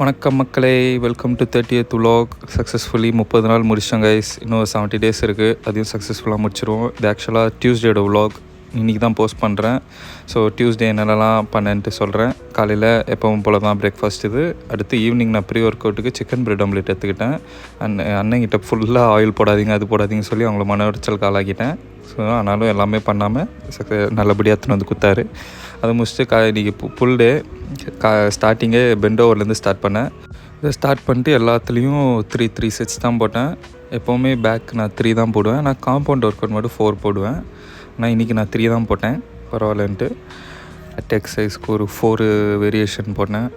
வணக்கம் மக்களே, welcome to 30th vlog. Successfully 30 நாள் முடிச்சிட்டோம் கைஸ். இன்னும் 70 days இருக்குது, அதையும் சக்ஸஸ்ஃபுல்லாக முடிச்சிருவோம். இது ஆக்சுவலாக டியூஸ்டேட vlog இன்றைக்கி தான் போஸ்ட் பண்ணுறேன். ஸோ டியூஸ்டே என்னென்னலாம் பண்ணேன்ட்டு சொல்கிறேன். காலையில் எப்பவும் போல் தான் பிரேக்ஃபாஸ்ட் இது. அடுத்து ஈவினிங் நான் ப்ரீ ஒர்க் அவுட்டுக்கு சிக்கன் பிரெட் ஆம்லேட் எடுத்துக்கிட்டேன். அண்ணங்கிட்ட ஃபுல்லாக ஆயில் போடாதீங்க அது போடாதீங்கன்னு சொல்லி அவங்கள மன உடைச்சலுக்கு ஆளாக்கிட்டேன். ஸோ ஆனாலும் எல்லாமே பண்ணாமல் நல்லபடியாக எடுத்துன்னு வந்து கொடுத்தாரு. அதை முடிச்சுட்டு இன்றைக்கி ஃபுல் டே ஸ்டார்டிங்கே பெண்ட் ஓவர்லேருந்து ஸ்டார்ட் பண்ணேன். இதை ஸ்டார்ட் பண்ணிட்டு எல்லாத்துலேயும் த்ரீ செட்ஸ் தான் போட்டேன். எப்போவுமே பேக் நான் 3 தான் போடுவேன். நான் காம்பவுண்ட் ஒர்க் அவுட் மட்டும் 4 போடுவேன். ஆனால் இன்றைக்கி நான் 3 தான் போட்டேன், பரவாயில்லன்ட்டு. எக்ஸசைஸ்க்கு ஒரு 4 வேரியேஷன் போட்டேன்.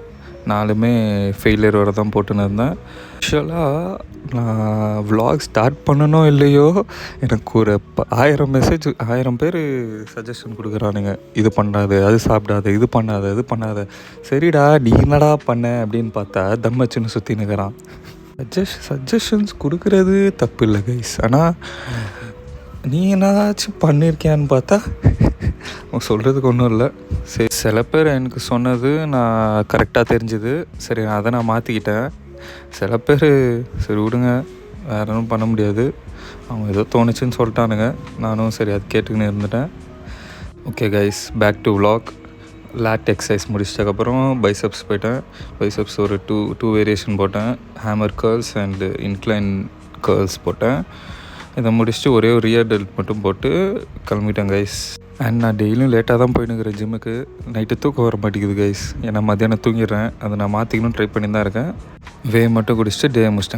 4மே ஃபெயிலியர் வர தான் போட்டுன்னு இருந்தேன். ஆக்சுவலாக நான் விலாக் ஸ்டார்ட் பண்ணனோ இல்லையோ, எனக்கு ஒரு 1000 பேர் சஜஷன் கொடுக்குறானுங்க. இது பண்ணாது, அது சாப்பிடாது, இது பண்ணாது, அது பண்ணாத. சரிடா நீ என்னடா பண்ண அப்படின்னு பார்த்தா தம்மச்சுன்னு சுற்றி நிற்கிறான். சஜஷன்ஸ் கொடுக்குறது தப்பு இல்லை கைஸ், ஆனால் நீ என்னதாச்சும் பண்ணியிருக்கியான்னு பார்த்தா சொல்கிறதுக்கு ஒன்றும் இல்லை. சரி, சில பேர் எனக்கு சொன்னது நான் கரெக்டாக தெரிஞ்சுது. சரி, அதை நான் மாற்றிக்கிட்டேன். சில பேர் சரி விடுங்க, வேறு ஒன்றும் பண்ண முடியாது, அவங்க ஏதோ தோணுச்சுன்னு சொல்லிட்டானுங்க. நானும் சரி அது கேட்டுக்கின்னு இருந்துட்டேன். Okay guys, back to vlog. லேட் எக்ஸசைஸ் முடிச்சதுக்கப்புறம் பைசப்ஸ் போயிட்டேன். பைசப்ஸ் ஒரு டூ வேரியேஷன் போட்டேன். Hammer curls and incline curls போட்டேன். இதை முடிச்சுட்டு ஒரே ஒரு ரியர் டெல்ட் மட்டும் போட்டு கிளம்பிட்டேன் கைஸ். அண்ட் நான் டெய்லியும் லேட்டாக தான் போயினுக்கிறேன் ஜிம்முக்கு. நைட்டு தூக்கம் வர மாட்டேங்குது கைஸ். ஏன்னா மத்தியானம் தூங்கிடுறேன். அதை நான் மாற்றிக்கணும் ட்ரை பண்ணி தான் இருக்கேன். மட்டும் குடிச்சிட்டு டே முடிச்சிட்டேன்.